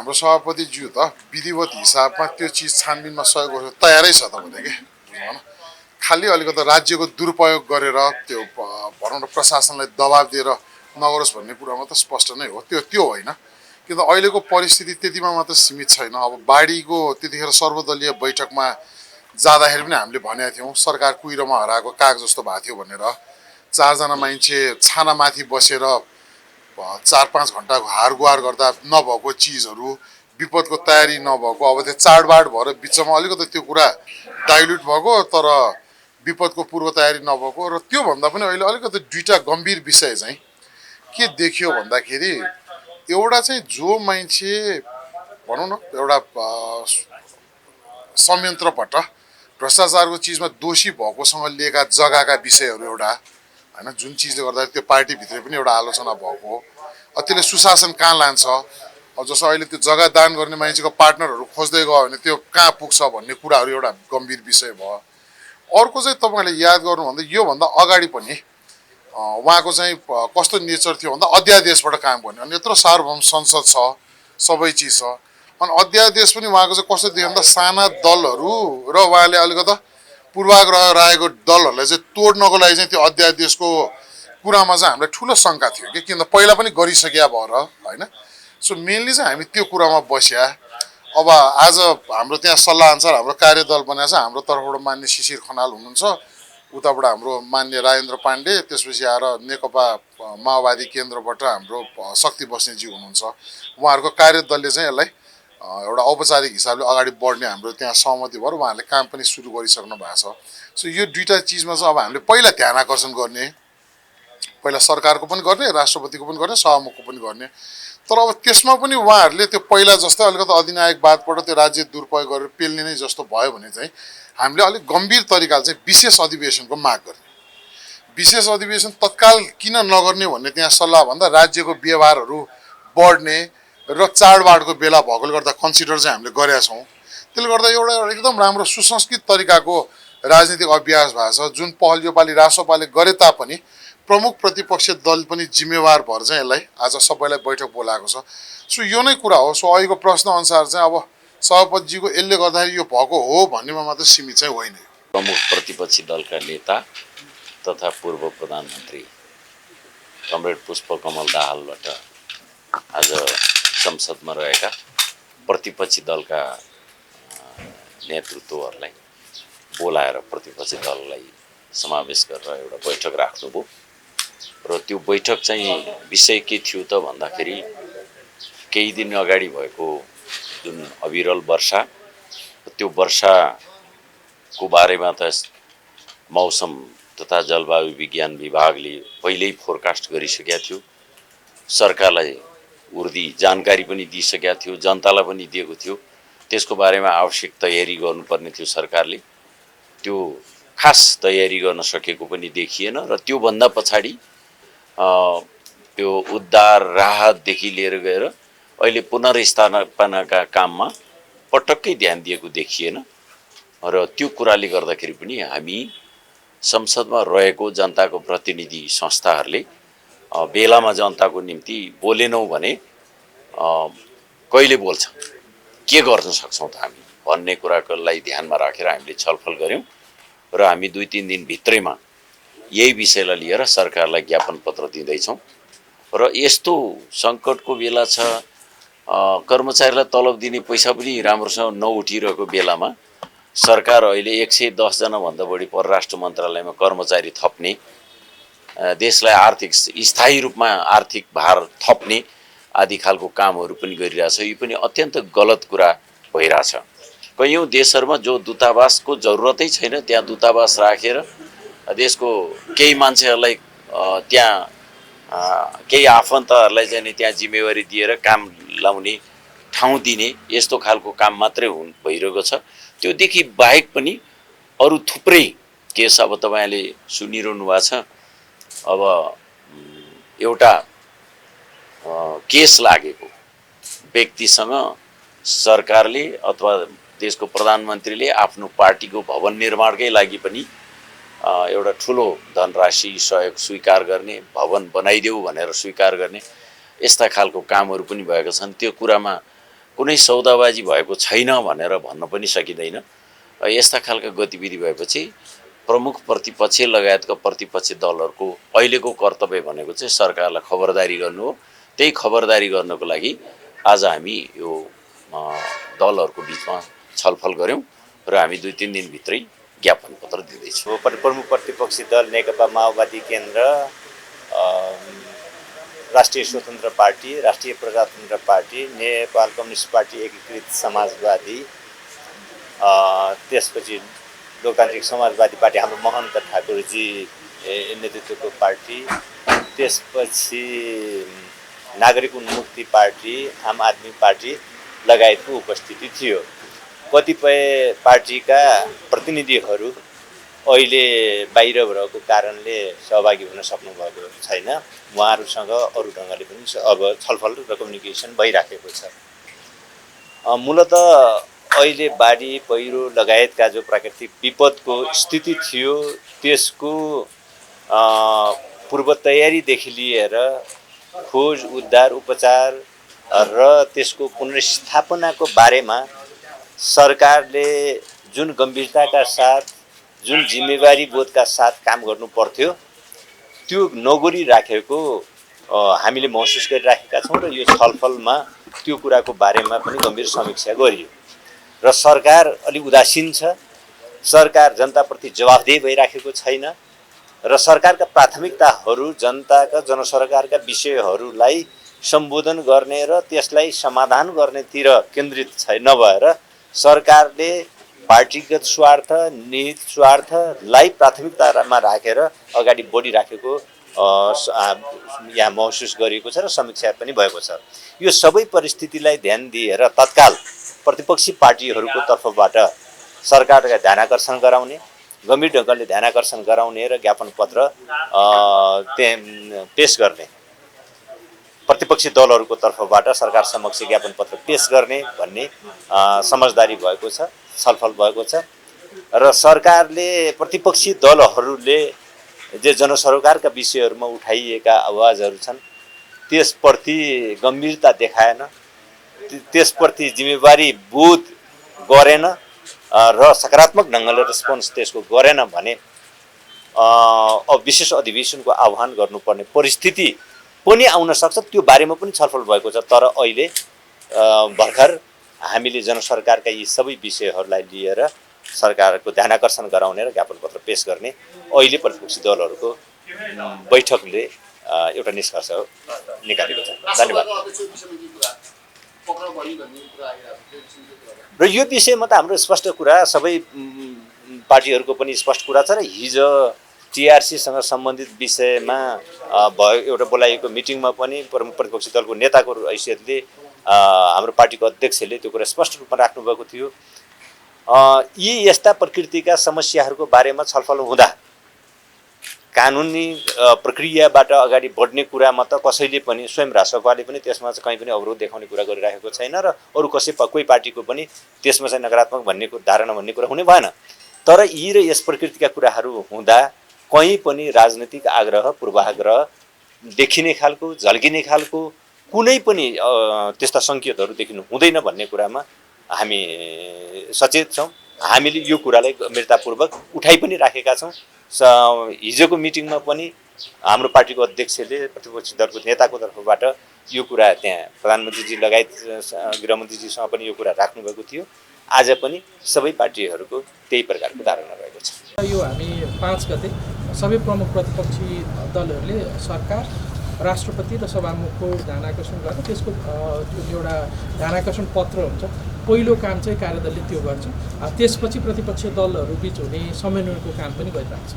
हाम्रो सभापतिज्यू त विधिवत हिसाबमा त्यो चिज छानबिनमा सहयोग गर्न तयारै छ त भने के बुझ्नु न खालि अलिकति राज्यको दुरुपयोग गरेर त्यो भनौँ न प्रशासनलाई दबाब दिएर नगरोस् भन्ने कुरा मात्र स्पष्ट नै हो त्यो होइन किन अहिलेको परिस्थिति त्यतिमा मात्र सीमित छैन अब बाढीको त्यतिखेर सर्वदलीय बैठकमा जाँदाखेरि पनि हामीले भनेका थियौँ सरकार कुहिरोमा हराएको काग जस्तो भएको थियो भनेर 4 जना मान्छे छानामाथि बसेर 4-5 घण्टाको हारगुहार गर्दा नभएको चिजहरू विपदको तयारी नभएको अब त्यो चाडबाड भएर बिचमा अलिकति त्यो कुरा डाइल्युट भएको तर विपदको पूर्व तयारी नभएको र त्यो भन्दा पनि अहिले अलिकति दुईटा गम्भीर विषय चाहिँ के देखियो भन्दाखेरि एउटा चाहिँ जो मान्छे भनौँ न एउटा संयन्त्रबाट भ्रष्टाचारको चिजमा दोषी भएकोसँग लिएका जग्गाका विषयहरू एउटा हैन जुन चिजले गर्दा त्यो पार्टीभित्रै पनि एउटा आलोचना भएको त्यसले सुशासन कहाँ लान्छ अब जस्तो अहिले त्यो जग्गा दान गर्ने मान्छेको पार्टनरहरू खोज्दै गयो भने त्यो कहाँ पुग्छ भन्ने कुराहरू एउटा गम्भीर विषय भयो अर्को चाहिँ तपाईले याद गर्नु भन्दा यो भन्दा अगाडि पनि उहाँको चाहिँ कस्तो नेचर थियो भन्दा अध्यादेशबाट काम गर्ने अनि यत्रो सार्वभौम संसद छ सबै चिज छ अनि अध्यादेश पनि उहाँको चाहिँ कस्तो थियो भन्दा साना दलहरू र उहाँले अलिकति पूर्वाग्रह रहेको दलहरूलाई चाहिँ तोड्नको लागि चाहिँ त्यो अध्यादेशको कुरामा चाहिँ हामीलाई ठुलो शङ्का थियो कि किन पहिला पनि गरिसक्या भएर हैन सो मेनली चाहिँ हामी त्यो कुरामा बस्या अब आज हाम्रो त्यहाँ सल्लाह अनुसार हाम्रो कार्यदल बनाएको छ हाम्रो तर्फबाट मान्य शिशिर खनाल हुनुहुन्छ उताबाट हाम्रो मान्य राजेन्द्र पाण्डे त्यसपछि आएर नेकपा माओवादी केन्द्रबाट हाम्रो शक्ति बस्नेजी हुनुहुन्छ उहाँहरूको कार्यदलले चाहिँ यसलाई एउटा औपचारिक हिसाबले अगाडि बढ्ने हाम्रो त्यहाँ सहमति भएर उहाँहरूले काम पनि सुरु गरिसक्नु भएको छ सो यो दुईटा चिजमा चाहिँ अब हामीले पहिला ध्यान आकर्षण गर्ने पहिला सरकारको पनि गर्ने राष्ट्रपतिको पनि गर्ने सभामुखको पनि गर्ने तर अब त्यसमा पनि उहाँहरूले त्यो पहिला जस्तै अलिकति अधिनायकवादबाट त्यो राज्य दुरुपयोग गरेर पेल्ने नै जस्तो भयो भने चाहिँ हामीले अलिक गम्भीर तरिकाले चाहिँ विशेष अधिवेशनको माग गर्ने विशेष अधिवेशन तत्काल किन नगर्ने भन्ने त्यहाँ सल्लाह भन्दा राज्यको व्यवहारहरू बढ्ने र चाडबाडको बेला भएकोले गर्दा कन्सिडर चाहिँ हामीले गरेका छौँ त्यसले गर्दा एउटा एकदम राम्रो सुसंस्कृत तरिकाको राजनीतिक अभ्यास भएको छ जुन पहल योपालि राष्ट्रपाले गरे तापनि प्रमुख प्रतिपक्षी दल पनि जिम्मेवार भएर चाहिँ यसलाई आज सबैलाई बैठक बोलाएको छ सो यो नै कुरा हो सो अहिलेको प्रश्न अनुसार चाहिँ अब सभापतिजीको यसले गर्दाखेरि यो भएको हो भन्नेमा मात्र सीमित चाहिँ होइन प्रमुख प्रतिपक्षी दलका नेता तथा पूर्व प्रधानमन्त्री कमरेड पुष्पकमल दाहालबाट आज संसदमा रहेका प्रतिपक्षी दलका नेतृत्वहरूलाई बोलाएर प्रतिपक्षी दललाई समावेश गरेर एउटा बैठक राख्नुभयो र त्यो बैठक चाहिँ विषय के थियो त भन्दाखेरि केही दिन अगाडि भएको जुन अविरल वर्षा त्यो वर्षाको बारेमा त मौसम तथा जलवायु विज्ञान विभागले पहिल्यै फोरकास्ट गरिसकेका थियो सरकारलाई उर्दी जानकारी पनि दिइसकेका थियो जनतालाई पनि दिएको थियो त्यसको बारेमा आवश्यक तयारी गर्नुपर्ने थियो सरकारले त्यो खास तयारी गर्न सकेको पनि देखिएन र त्यो भन्दा पछाडि त्यो उद्धार राहतदेखि लिएर गएर अहिले पुनर्स्थापनाका काममा पटक्कै ध्यान दिएको देखिएन र त्यो कुराले गर्दाखेरि पनि हामी संसदमा रहेको जनताको प्रतिनिधि संस्थाहरूले बेलामा जनताको निम्ति बोलेनौँ भने कहिले बोल्छ के गर्न सक्छौँ त हामी भन्ने कुरालाई ध्यानमा राखेर हामीले छलफल गऱ्यौँ र हामी 2-3 दिन भित्रैमा यही विषयलाई लिएर सरकारलाई ज्ञापन पत्र दिँदैछौँ र यस्तो सङ्कटको बेला छ कर्मचारीलाई तलब दिने पैसा पनि राम्रोसँग नउठिरहेको बेलामा सरकार अहिले 110 जना भन्दा बढी परराष्ट्र मन्त्रालयमा कर्मचारी थप्ने देशलाई आर्थिक स्थायी रूपमा आर्थिक भार थप्ने आदि खालको कामहरू पनि गरिरहेछ यो पनि अत्यन्त गलत कुरा भइरहेछ कयौं देशहरुमा जो दूतावासको जरुरतै छैन त्यहाँ दूतावास राखेर देशको केही मान्छेहरुलाई त्यहाँ केही आफन्तहरुलाई चाहिँ त्यहाँ जिम्मेवारी दिएर काम लाउने ठाउँ दिने यस्तो खालको काम मात्रै भइरहेको छ त्यो देखि बाहेक पनि अरु थुप्रै केस अब तपाईले सुनिरहनु भएको छ अब एउटा केस लागेको व्यक्तिसँग सरकारले अथवा देशको प्रधानमन्त्रीले आफ्नो पार्टीको भवन निर्माणकै लागि पनि एउटा ठूलो धनराशि सहयोग स्वीकार गर्ने भवन बनाइदेऊ भनेर स्वीकार गर्ने यस्ता खालको कामहरू पनि भएका छन् त्यो कुरामा कुनै सौदाबाजी भएको छैन भनेर भन्न पनि सकिँदैन। यस्ता खालका गतिविधि भएपछि प्रमुख प्रतिपक्ष लगायतका प्रतिपक्षी दलहरूको अहिलेको कर्तव्य भनेको चाहिँ सरकारलाई खबरदारी गर्नु हो। त्यही खबरदारी गर्नको लागि आज हामी यो दलहरूको बिचमा छलफल गऱ्यौँ र हामी 2-3 दिनभित्रै ज्ञापन पत्र दिँदैछौँ। प्रमुख प्रतिपक्षी दल नेकपा माओवादी केन्द्र, राष्ट्रिय स्वतन्त्र पार्टी, राष्ट्रिय प्रजातन्त्र पार्टी, नेपाल कम्युनिस्ट पार्टी, एकीकृत समाजवादी, त्यसपछि लोकतान्त्रिक समाजवादी पार्टी हाम्रो महन्त ठाकुरजी नेतृत्वको पार्टी, त्यसपछि नागरिक उन्मुक्ति पार्टी, आम आदमी पार्टी लगायतको उपस्थिति थियो। कतिपय पार्टीका प्रतिनिधिहरू अहिले बाहिर भएको कारणले सहभागी हुन सक्नुभएको छैन। उहाँहरूसँग अरू ढङ्गले पनि अब छलफल र कम्युनिकेसन भइराखेको छ। मूलत अहिले बाढी पहिरो लगायतका जो प्राकृतिक विपदको स्थिति थियो त्यसको पूर्व तयारीदेखि लिएर खोज, उद्धार, उपचार र त्यसको पुनर्स्थापनाको बारेमा सरकारले जुन गम्भीरताका साथ, जुन जिम्मेवारी बोधका साथ काम गर्नु पर्थ्यो त्यो नगरिराखेको हामीले महसुस गरिराखेका छौँ र यो छलफलमा त्यो कुराको बारेमा पनि गम्भीर समीक्षा गरियो र सरकार अलि उदासीन छ। सरकार जनताप्रति जवाफदेही भइराखेको छैन र सरकारका प्राथमिकताहरू जनताका जनसरकारका विषयहरूलाई सम्बोधन गर्ने र त्यसलाई समाधान गर्नेतिर केन्द्रित नभएर सरकारले पार्टीगत स्वार्थ, निहित स्वार्थलाई प्राथमिकतामा राखेर अगाडि बढिराखेको यहाँ महसुस गरिएको छ र समीक्षा पनि भएको छ। यो सबै परिस्थितिलाई ध्यान दिएर तत्काल प्रतिपक्षी पार्टीहरूको तर्फबाट सरकारका ध्यानाकर्षण गराउने, गम्भीर ढङ्गले ध्यानाकर्षण गराउने र ज्ञापन पत्र पेश गर्ने, प्रतिपक्षी दलहरूको तर्फबाट सरकार समक्ष ज्ञापन पत्र पेश गर्ने भन्ने समझदारी भएको छ, छलफल भएको छ र सरकारले प्रतिपक्षी दलहरूले जे जनसरोकारका विषयहरूमा उठाइएका आवाजहरू छन् त्यसप्रति गम्भीरता देखाएन, त्यसप्रति जिम्मेवारी बोध गरेन र सकारात्मक ढङ्गले रेस्पोन्स त्यसको गरेन भने अब विशेष अधिवेशनको आह्वान गर्नुपर्ने परिस्थिति पनि आउन सक्छ। त्यो बारेमा पनि छलफल भएको छ। तर अहिले भर्खर हामीले जनसरकारका यी सबै विषयहरूलाई लिएर सरकारको ध्यानाकर्षण गराउने र ज्ञापन पत्र पेश गर्ने अहिले प्रतिपक्षी दलहरूको बैठकले एउटा निष्कर्ष निकालेको छ। धन्यवाद। र यो विषयमा त हाम्रो स्पष्ट कुरा, सबै पार्टीहरूको पनि स्पष्ट कुरा छ र हिजो टिआरसीसँग सम्बन्धित विषयमा एउटा बोलाइएको मिटिङमा पनि प्रमुख प्रतिपक्षी दलको नेताको हैसियतले हाम्रो पार्टीको अध्यक्षले त्यो कुरा स्पष्ट रूपमा राख्नुभएको थियो। यी यस्ता प्रकृतिका समस्याहरूको बारेमा छलफल हुँदा कानुनी प्रक्रियाबाट अगाडि बढ्ने कुरामा त कसैले पनि, स्वयं राष्ट्रपाले पनि त्यसमा चाहिँ कहीँ पनि अवरोध देखाउने कुरा गरिरहेको छैन र अरू कोही पार्टीको पनि त्यसमा चाहिँ नकारात्मक भन्ने धारणा भन्ने कुरा हुने भएन। तर यी र यस प्रकृतिका कुराहरू हुँदा कहीँ पनि राजनीतिक आग्रह, पूर्वाग्रह देखिने खालको, झल्किने खालको कुनै पनि त्यस्ता सङ्केतहरू देखिनु हुँदैन भन्ने कुरामा हामी सचेत छौँ। हामीले यो कुरालाई गम्भीरतापूर्वक उठाइ पनि राखेका छौँ। हिजोको मिटिङमा पनि हाम्रो पार्टीको अध्यक्षले प्रतिपक्षी दलको नेताको तर्फबाट यो कुरा त्यहाँ प्रधानमन्त्रीजी लगायत गृहमन्त्रीजीसँग पनि यो कुरा राख्नुभएको थियो। आज पनि सबै पार्टीहरूको त्यही प्रकारको धारणा रहेको छ। यो हामी 5 गते सबै प्रमुख प्रतिपक्षी दलहरूले सरकार, राष्ट्रपति र सभामुखको ध्यानाकर्षण गर्न त्यसको एउटा ध्यानाकर्षण पत्र हुन्छ। पहिलो काम चाहिँ कार्यदलले त्यो गर्छ। त्यसपछि प्रतिपक्षी दलहरू बिच हुने समन्वयको काम पनि गरिरहेको छ।